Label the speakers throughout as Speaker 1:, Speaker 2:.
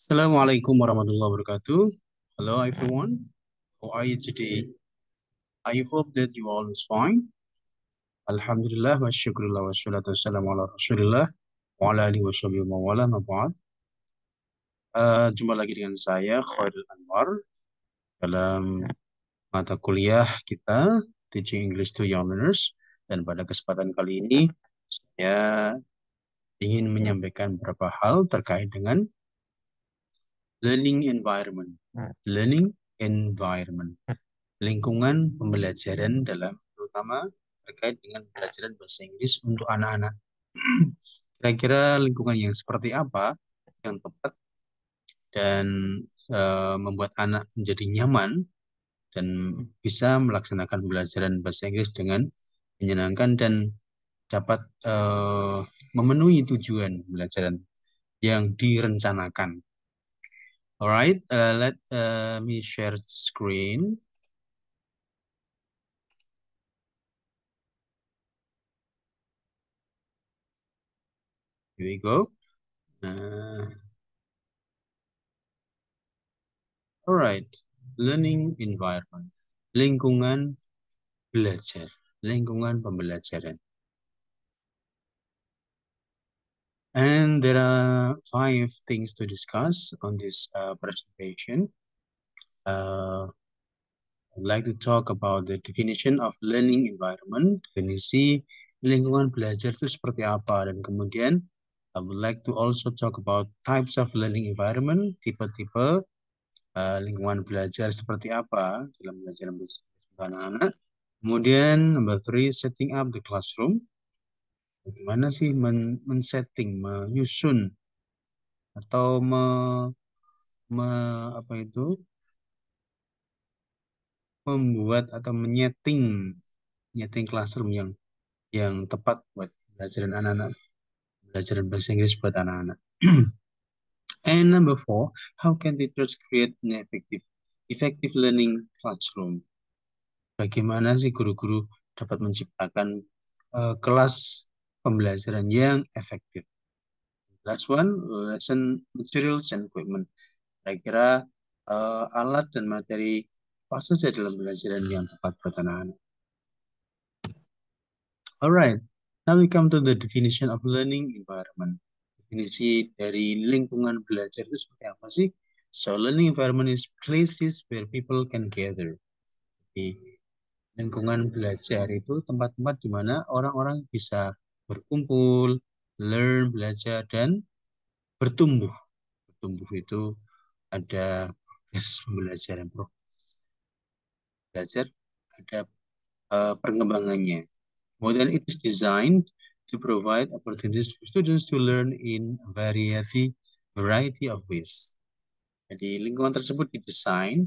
Speaker 1: Assalamualaikum warahmatullahi wabarakatuh. Hello everyone. How are you today? I hope that you all is fine. Alhamdulillah wa syukurillah wa salatu wassalamu ala rasulillah wa ala alihi wa sahbihi wa wala ma ba'd. Jumpa lagi dengan saya Khairul Anwar dalam mata kuliah kita Teaching English to Young Learners, dan pada kesempatan kali ini saya ingin menyampaikan beberapa hal terkait dengan learning environment. Learning environment. Lingkungan pembelajaran dalam terutama terkait dengan pembelajaran bahasa Inggris untuk anak-anak. Kira-kira lingkungan yang seperti apa yang tepat dan membuat anak menjadi nyaman dan bisa melaksanakan pembelajaran bahasa Inggris dengan menyenangkan dan dapat memenuhi tujuan pembelajaran yang direncanakan. Alright, let me share screen. Here we go. Alright, learning environment, lingkungan belajar, lingkungan pembelajaran. And there are 5 things to discuss on this presentation. I'd like to talk about the definition of learning environment, definisi lingkungan belajar itu seperti apa, dan kemudian I would like to also talk about types of learning environment, tipe-tipe lingkungan belajar seperti apa dalam belajar anak-anak. Kemudian number 3, setting up the classroom. Bagaimana sih men-setting, menyusun atau apa itu, membuat atau menyeting classroom yang tepat buat pelajaran anak-anak, pelajaran bahasa Inggris buat anak-anak. And number 4, how can teachers create an effective learning classroom? Bagaimana sih guru-guru dapat menciptakan kelas pembelajaran yang efektif? Last one, lesson materials and equipment. Kira-kira alat dan materi apa saja dalam pembelajaran yang tepat buat anak-anak. Alright, now we come to the definition of learning environment. Definisi dari lingkungan belajar itu seperti apa sih? So, learning environment is places where people can gather. Jadi, lingkungan belajar itu tempat-tempat di mana orang-orang bisa berkumpul, learn, belajar, dan bertumbuh. Bertumbuh itu ada proses pembelajaran, belajar ada perkembangannya. Kemudian it is designed to provide opportunities for students to learn in a variety of ways. Jadi lingkungan tersebut didesain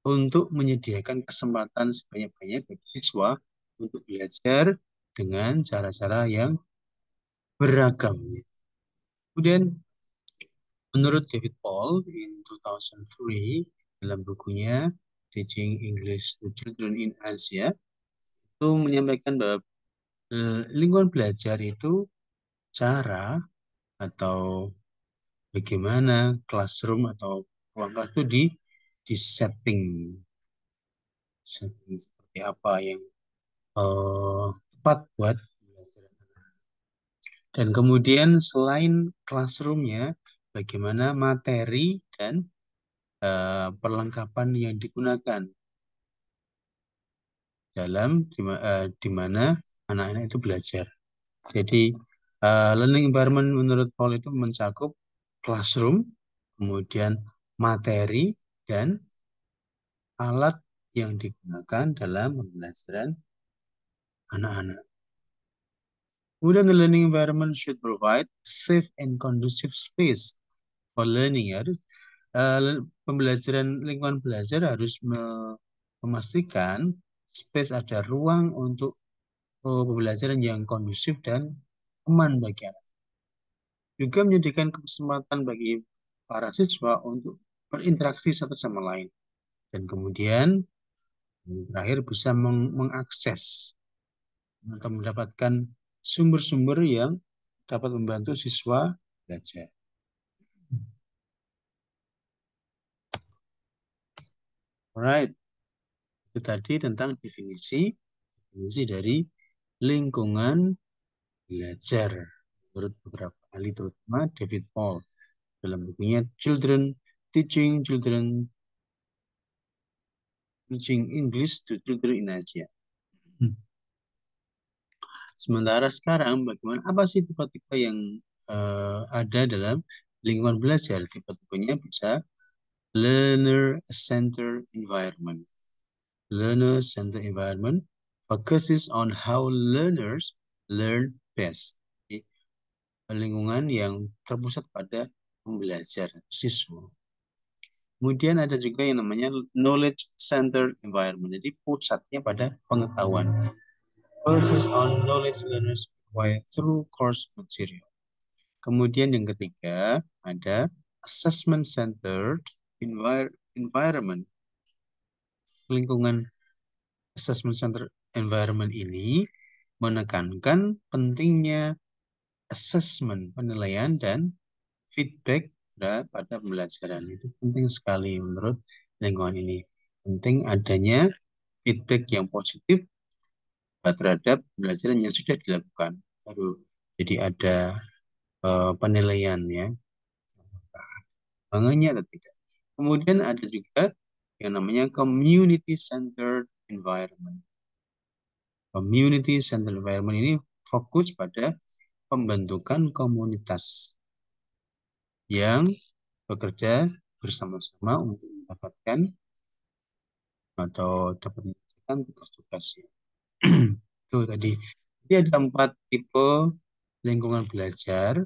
Speaker 1: untuk menyediakan kesempatan sebanyak-banyak bagi siswa untuk belajar dengan cara-cara yang beragam. Kemudian menurut David Paul in 2003 dalam bukunya Teaching English to Children in Asia, itu menyampaikan bahwa lingkungan belajar itu cara atau bagaimana classroom atau ruang kelas itu di setting seperti apa yang tepat buat belajar. Dan kemudian selain classroomnya, bagaimana materi dan perlengkapan yang digunakan dalam di mana anak-anak itu belajar. Jadi learning environment menurut Paul itu mencakup classroom, kemudian materi dan alat yang digunakan dalam pembelajaran anak-anak. Kemudian the learning environment should provide safe and conducive space for learning. Pembelajaran lingkungan belajar harus memastikan space, ada ruang untuk pembelajaran yang kondusif dan aman bagi anak. Juga menyediakan kesempatan bagi para siswa untuk berinteraksi satu sama lain. Dan kemudian terakhir bisa mengakses atau mendapatkan sumber-sumber yang dapat membantu siswa belajar. Alright, itu tadi tentang definisi dari lingkungan belajar menurut beberapa ahli, terutama David Paul dalam bukunya Teaching English to Children in Asia. Sementara sekarang bagaimana, apa sih tipe-tipe yang ada dalam lingkungan belajar? Tipe-tipenya bisa learner-centered environment. Learner-centered environment focuses on how learners learn best. Jadi, lingkungan yang terpusat pada pembelajar siswa. Kemudian ada juga yang namanya knowledge centered environment. Jadi pusatnya pada pengetahuan. Focuses on knowledge learners acquire through course material. Kemudian yang ketiga ada assessment centered environment. Lingkungan assessment centered environment ini menekankan pentingnya assessment, penilaian dan feedback pada pembelajaran. Itu penting sekali menurut lingkungan ini. Penting adanya feedback yang positif terhadap pembelajaran yang sudah dilakukan. Baru jadi ada penilaian ya, bangunnya atau tidak. Kemudian ada juga yang namanya community centered environment. Community centered environment ini fokus pada pembentukan komunitas yang bekerja bersama-sama untuk mendapatkan atau dapat menyelesaikan tugas-tugasnya. Itu tadi. Jadi ada 4 tipe lingkungan belajar,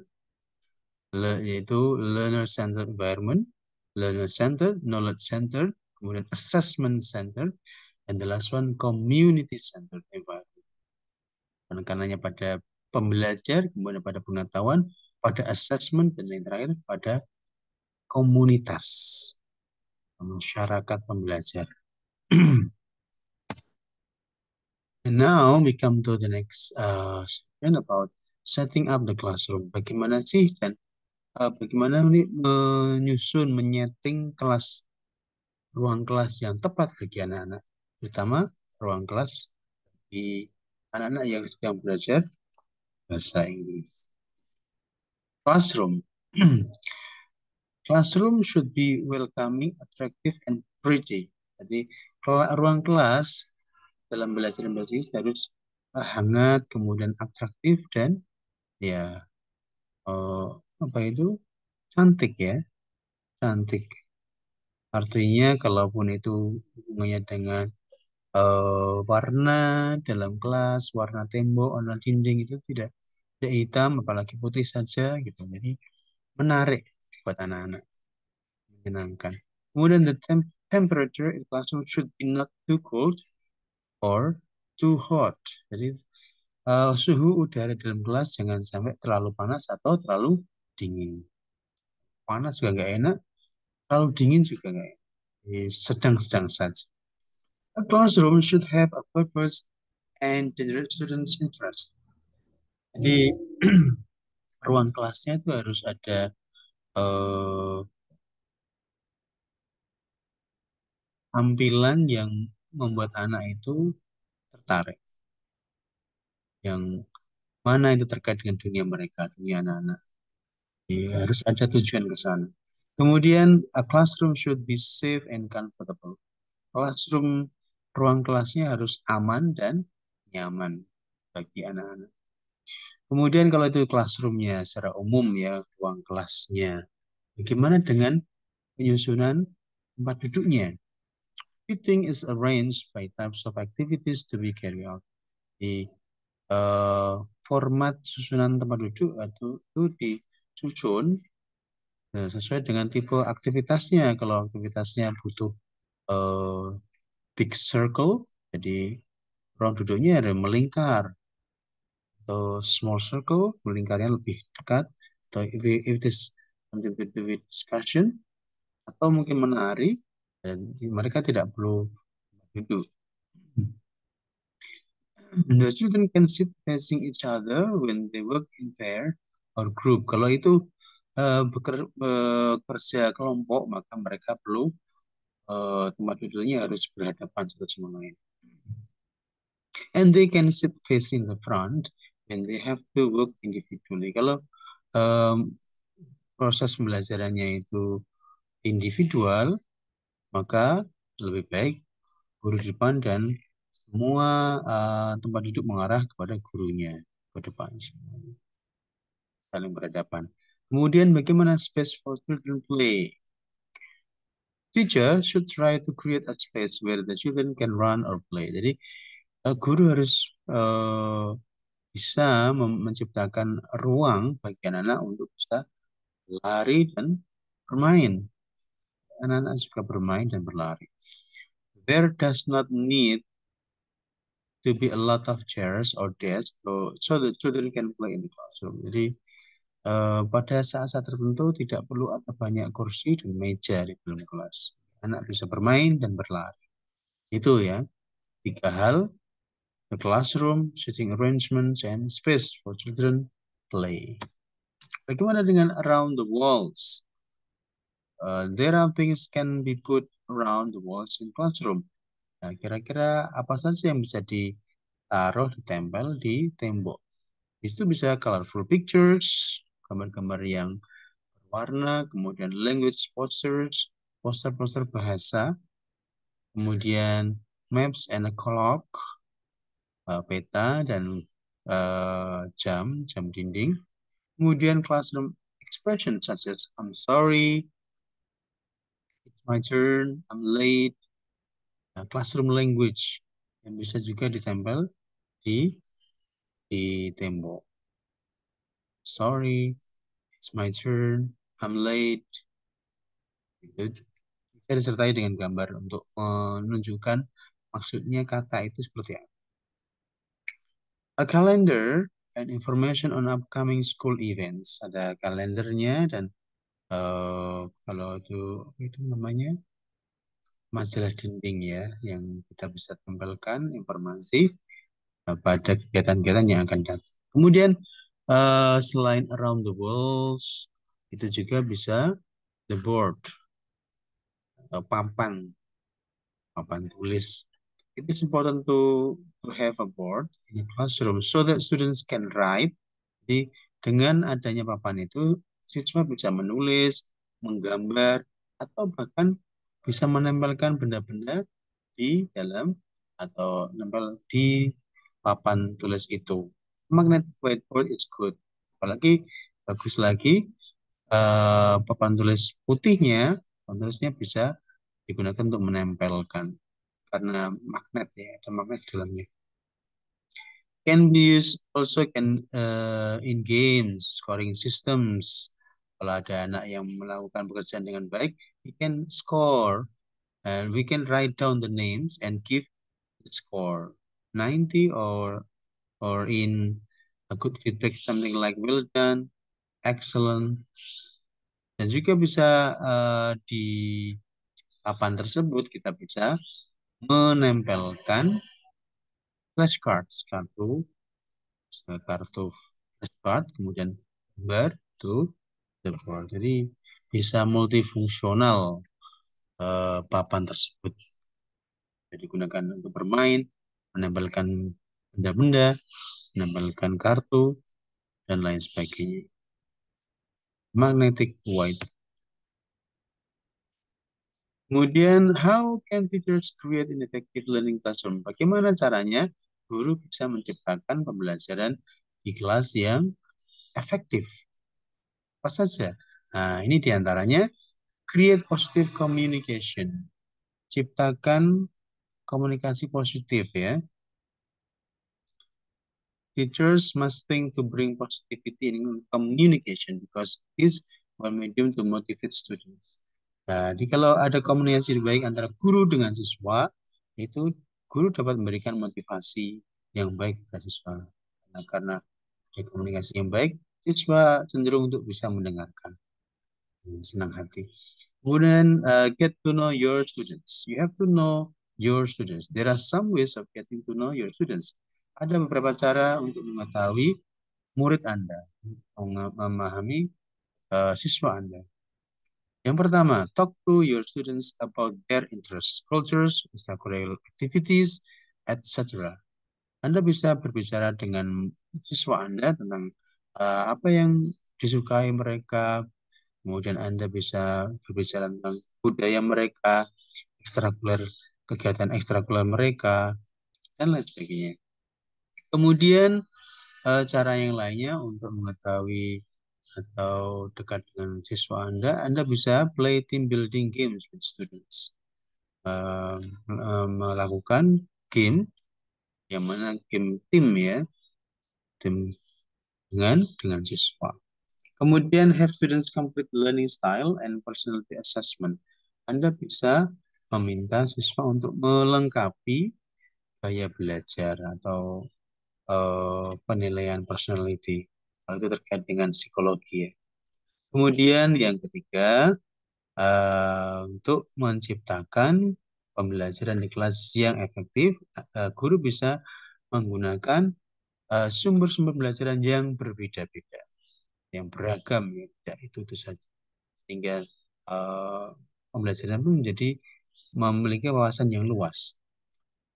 Speaker 1: yaitu learner-centered environment, learner-centered, knowledge-centered, kemudian assessment-centered, dan the last one community-centered environment. Penekanannya pada pembelajar, kemudian pada pengetahuan, pada assessment, dan yang terakhir pada komunitas, masyarakat pembelajar. And now we come to the next section about setting up the classroom. Bagaimana sih dan bagaimana ini menyusun, menyeting ruang kelas yang tepat bagi anak-anak, terutama ruang kelas di anak-anak yang sedang belajar bahasa Inggris. Classroom. Classroom should be welcoming, attractive, and pretty. Jadi ruang kelas dalam belajar bahasa Inggris harus hangat, kemudian atraktif dan ya apa itu cantik ya, cantik. Artinya kalaupun itu hubungannya dengan warna dalam kelas, warna tembok, warna dinding itu tidak hitam, apalagi putih saja gitu. Jadi menarik buat anak-anak, menyenangkan. Kemudian the temperature in classroom should be not too cold or too hot. Jadi suhu udara dalam kelas jangan sampai terlalu panas atau terlalu dingin. Panas juga nggak enak, terlalu dingin juga nggak enak. Jadi sedang-sedang saja. A classroom should have a purpose and generate students' interest. Jadi ruang kelasnya itu harus ada eh, tampilan yang membuat anak itu tertarik. Yang mana itu terkait dengan dunia mereka, dunia anak-anak. Jadi harus ada tujuan ke sana. Kemudian, a classroom should be safe and comfortable. Ruang kelasnya harus aman dan nyaman bagi anak-anak. Kemudian kalau itu classroomnya secara umum ya, ruang kelasnya. Bagaimana dengan penyusunan tempat duduknya? Seating is arranged by types of activities to be carried out. Di format susunan tempat duduk atau itu disusun sesuai dengan tipe aktivitasnya. Kalau aktivitasnya butuh uh, big circle, jadi ruang duduknya ada melingkar, atau small circle, melingkarnya lebih dekat, atau if it is something to do with discussion, atau mungkin menari, dan mereka tidak perlu duduk. The children can sit facing each other when they work in pair or group. Kalau itu bekerja kelompok, maka mereka perlu tempat duduknya harus berhadapan satu sama lain. And they can sit facing the front when they have to work individually. Kalau um, proses pembelajarannya itu individual, maka lebih baik guru di depan dan semua tempat duduk mengarah kepada gurunya ke depan, saling berhadapan. Kemudian bagaimana space for children play? Teacher should try to create a space where the children can run or play. Jadi guru harus bisa menciptakan ruang bagi anak-anak untuk bisa lari dan bermain. Anak-anak suka bermain dan berlari. There does not need to be a lot of chairs or desks so the children can play in the classroom. Jadi pada saat-saat tertentu tidak perlu ada banyak kursi dan meja di dalam kelas. Anak bisa bermain dan berlari. Itu ya, tiga hal: the classroom, sitting arrangements, and space for children play. Bagaimana dengan around the walls? There are things can be put around the walls in classroom. Nah, kira-kira apa saja yang bisa ditaruh, ditempel di tembok? Itu bisa colorful pictures, gambar-gambar yang berwarna, kemudian language posters, poster-poster bahasa, kemudian maps and a clock, peta dan jam dinding. Kemudian classroom expression such as I'm sorry, it's my turn, I'm late. Nah, classroom language yang bisa juga ditempel di tembok. Sorry, it's my turn, I'm late. Gitu. Bisa disertai dengan gambar untuk menunjukkan maksudnya kata itu seperti apa. A calendar and information on upcoming school events. Ada kalendernya dan kalau itu namanya majalah dinding ya, yang kita bisa tempelkan informasi pada kegiatan-kegiatan yang akan datang. Kemudian selain around the walls, itu juga bisa the board atau papan tulis. It is important to have a board in a classroom so that students can write. Jadi dengan adanya papan itu, siswa bisa menulis, menggambar, atau bahkan bisa menempelkan benda-benda di dalam atau nempel di papan tulis itu. Magnetic whiteboard is good. Apalagi bagus lagi papan tulis putihnya, papan tulisnya bisa digunakan untuk menempelkan karena magnet ya, ada magnet di dalamnya. Can be used also in games, scoring systems. Kalau ada anak yang melakukan pekerjaan dengan baik, we can score and we can write down the names and give the score 90 or in a good feedback something like well done, excellent. Dan juga bisa di papan tersebut kita bisa menempelkan flashcards, kartu flashcard, kemudian gambar to the board. Jadi bisa multifungsional papan tersebut. Jadi digunakan untuk bermain, menempelkan benda-benda, menempelkan kartu, dan lain sebagainya. Magnetic white. Kemudian, how can teachers create an effective learning classroom? Bagaimana caranya guru bisa menciptakan pembelajaran di kelas yang efektif? Apa saja? Nah, ini diantaranya create positive communication. Ciptakan komunikasi positif ya. Teachers must think to bring positivity in communication because it's one medium to motivate students. Jadi kalau ada komunikasi baik antara guru dengan siswa, itu guru dapat memberikan motivasi yang baik kepada siswa. Nah, karena ada komunikasi yang baik, siswa cenderung untuk bisa mendengarkan. Senang hati. Kemudian get to know your students. You have to know your students. There are some ways of getting to know your students. Ada beberapa cara untuk mengetahui murid Anda, memahami siswa Anda. Yang pertama, talk to your students about their interests, cultures, extracurricular activities, etc. Anda bisa berbicara dengan siswa Anda tentang apa yang disukai mereka, kemudian Anda bisa berbicara tentang budaya mereka, ekstrakurikuler, kegiatan ekstrakurikuler mereka, dan lain sebagainya. Kemudian cara yang lainnya untuk mengetahui atau dekat dengan siswa Anda bisa play team building games with students. Eh, Melakukan game, yang mana game tim ya, tim dengan siswa. Kemudian have students complete learning style and personality assessment. Anda bisa meminta siswa untuk melengkapi gaya belajar atau penilaian personality. Kalau itu terkait dengan psikologi ya. Kemudian yang ketiga, untuk menciptakan pembelajaran di kelas yang efektif, guru bisa menggunakan sumber-sumber pembelajaran yang berbeda-beda, yang beragam ya, tidak itu saja. Sehingga eh, pembelajaran pun menjadi memiliki wawasan yang luas.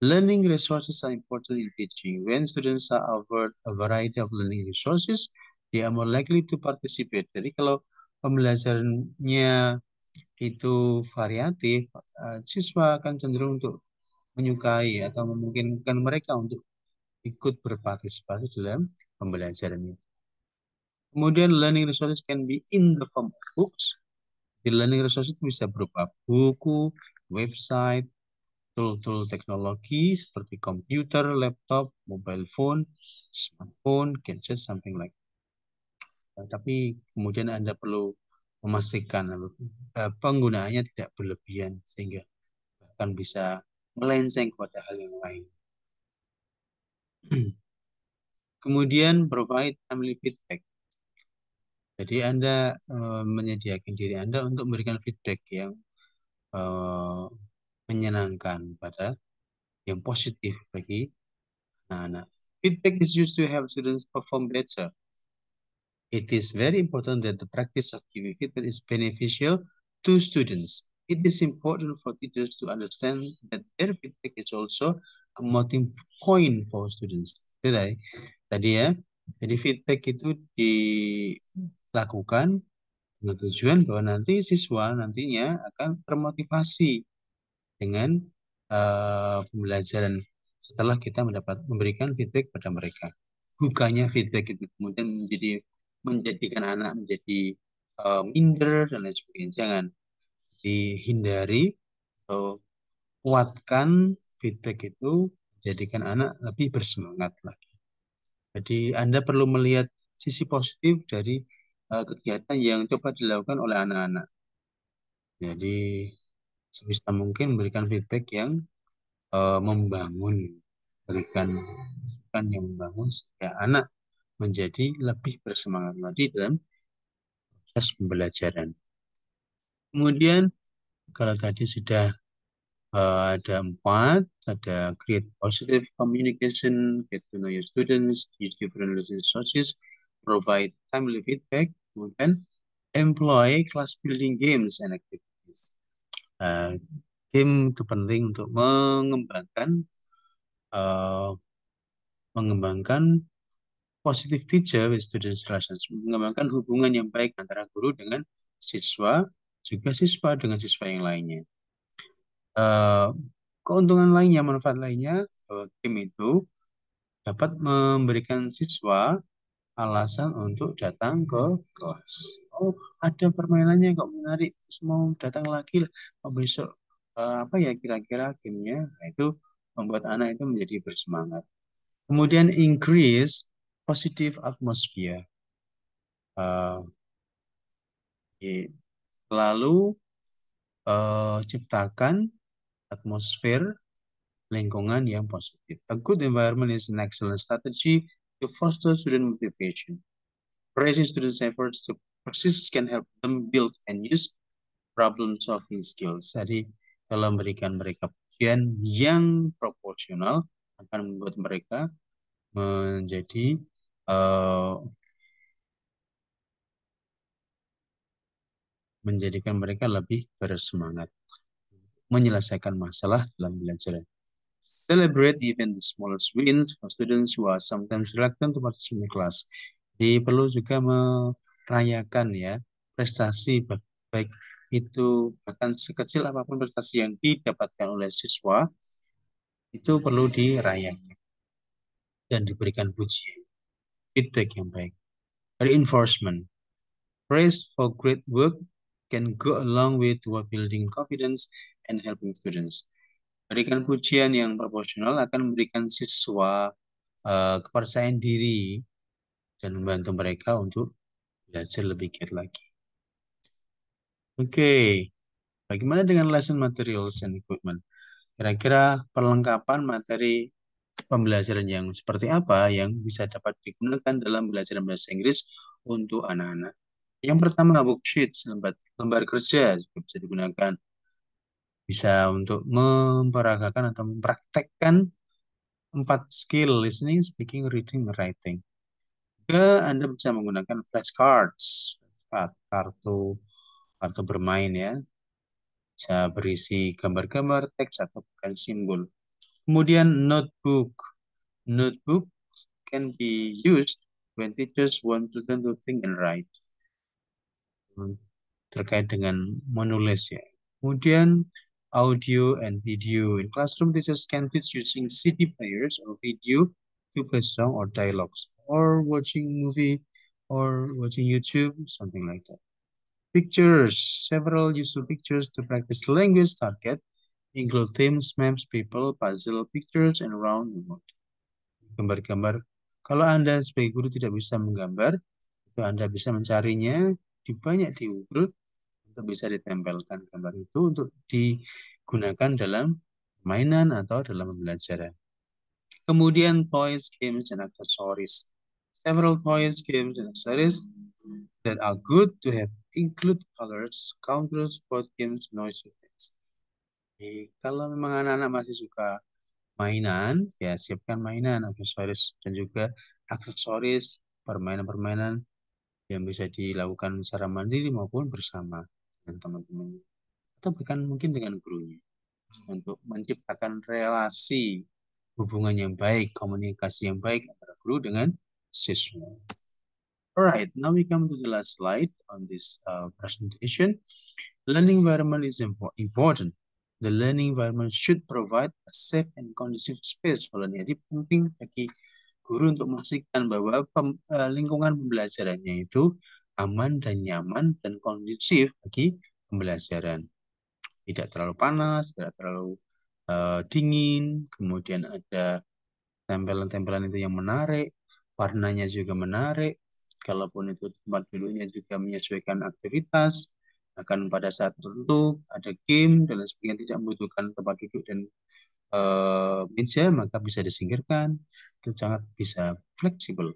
Speaker 1: Learning resources are important in teaching. When students are offered a variety of learning resources, they are more likely to participate. Jadi kalau pembelajarannya itu variatif, siswa akan cenderung untuk menyukai atau memungkinkan mereka untuk ikut berpartisipasi dalam pembelajaran ini. Kemudian learning resources can be in the form of books. Di learning resources itu bisa berupa buku, website, tool-tool teknologi seperti komputer, laptop, mobile phone, smartphone, gadget, something like that. Tapi kemudian Anda perlu memastikan penggunaannya tidak berlebihan sehingga bahkan bisa melenceng kepada hal yang lain. Kemudian provide timely feedback. Jadi Anda menyediakan diri Anda untuk memberikan feedback yang eh, menyenangkan pada yang positif bagi anak-anak. Feedback is used to help students perform better. It is very important that the practice of giving feedback is beneficial to students. It is important for teachers to understand that their feedback is also a motive point for students. Tadi ya, jadi feedback itu dilakukan dengan tujuan bahwa nanti siswa nantinya akan termotivasi dengan pembelajaran setelah kita memberikan feedback pada mereka. Bukannya feedback itu kemudian menjadikan anak menjadi minder dan lain sebagainya. Jangan dihindari atau kuatkan feedback itu menjadikan anak lebih bersemangat lagi. Jadi Anda perlu melihat sisi positif dari kegiatan yang coba dilakukan oleh anak-anak. Jadi sebisa mungkin memberikan feedback yang membangun, berikan masukan yang membangun sehingga anak menjadi lebih bersemangat lagi dalam proses pembelajaran. Kemudian kalau tadi sudah ada 4, ada create positive communication, get to know your students, use different learning resources, provide timely feedback, kemudian employ class building games and activities. Game itu penting untuk uh, mengembangkan positive teacher with students relations, mengembangkan hubungan yang baik antara guru dengan siswa, juga siswa dengan siswa yang lainnya. Eh, Keuntungan lainnya, manfaat lainnya, tim itu dapat memberikan siswa alasan untuk datang ke kelas. Oh, ada permainannya kok menarik, terus mau datang lagi lah. Oh, besok apa ya kira-kira gamenya? Nah, itu membuat anak itu menjadi bersemangat. Kemudian increase positive atmosphere. Eh, Lalu ciptakan atmosfer lingkungan yang positif. A good environment is an excellent strategy to foster student motivation. Praising students' efforts to persist can help them build and use problem solving skills. Jadi, kalau memberikan mereka pujian yang proporsional akan membuat mereka menjadi, uh, menjadikan mereka lebih bersemangat menyelesaikan masalah dalam belajar. Celebrate even the smallest wins for students who are sometimes reluctant to participate in class. Jadi perlu juga merayakan ya prestasi baik itu bahkan sekecil apapun prestasi yang didapatkan oleh siswa itu perlu dirayakan dan diberikan pujian, feedback yang baik. Reinforcement, praise for great work can go along with building confidence and helping students. Berikan pujian yang proporsional akan memberikan siswa kepercayaan diri dan membantu mereka untuk belajar lebih giat lagi. Oke, bagaimana dengan lesson materials and equipment? Kira-kira perlengkapan materi pembelajaran yang seperti apa yang bisa dapat digunakan dalam belajar bahasa Inggris untuk anak-anak? Yang pertama, worksheet, lembar kerja juga bisa digunakan. Bisa untuk memperagakan atau mempraktekkan 4 skill, listening, speaking, reading, writing. Juga Anda bisa menggunakan flashcards, kartu kartu bermain ya, bisa berisi gambar-gambar, teks atau bukan simbol. Kemudian notebook. Notebook can be used when teachers want students to think and write. Terkait dengan menulis ya. Kemudian audio and video. In classroom, teachers can teach using CD players or video to play song or dialogues, or watching movie, or watching YouTube, something like that. Pictures. Several useful pictures to practice language target include themes, maps, people, puzzle, pictures, and around the world. Gambar-gambar. Kalau Anda sebagai guru tidak bisa menggambar, itu Anda bisa mencarinya di Google untuk bisa ditempelkan gambar itu untuk digunakan dalam mainan atau dalam pembelajaran. Kemudian toys, games, and accessories. Several toys, games, and accessories that are good to have include colors, counters, board games, noise effects. Jadi, kalau memang anak-anak masih suka mainan, ya siapkan mainan, aksesoris, dan juga aksesoris permainan-permainan yang bisa dilakukan secara mandiri maupun bersama dengan teman-teman. Atau bahkan mungkin dengan gurunya. Untuk menciptakan relasi hubungan yang baik, komunikasi yang baik antara guru dengan siswa. Alright, now we come to the last slide on this presentation. Learning environment is important. The learning environment should provide a safe and conducive space for learning. Jadi penting bagi guru untuk memastikan bahwa lingkungan pembelajarannya itu aman dan nyaman dan kondusif bagi pembelajaran. Tidak terlalu panas, tidak terlalu dingin, kemudian ada tempelan-tempelan itu yang menarik, warnanya juga menarik, kalaupun itu tempat duduknya juga menyesuaikan aktivitas, akan pada saat tertentu ada game dan sebagainya tidak membutuhkan tempat duduk dan meja, maka bisa disingkirkan, itu sangat bisa fleksibel.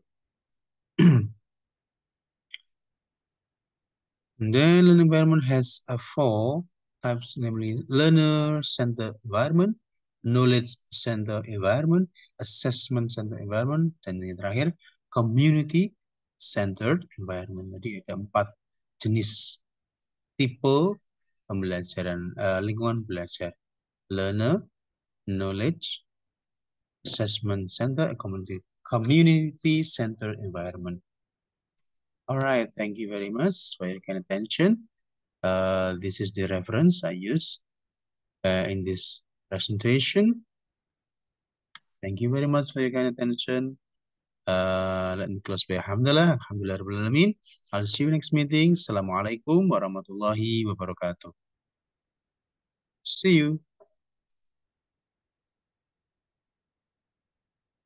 Speaker 1: Then learning environment has four types, namely learner-centered environment, knowledge-centered environment, assessment-centered environment, dan yang terakhir community-centered environment. Jadi ada 4 jenis tipe pembelajaran, lingkungan belajar: learner, knowledge, assessment-centered, community-centered environment. All right, thank you very much for your kind attention. This is the reference I used in this presentation. Thank you very much for your kind attention. Let me close by Alhamdulillah. Alhamdulillah. I'll see you next meeting. Assalamualaikum warahmatullahi wabarakatuh. See you.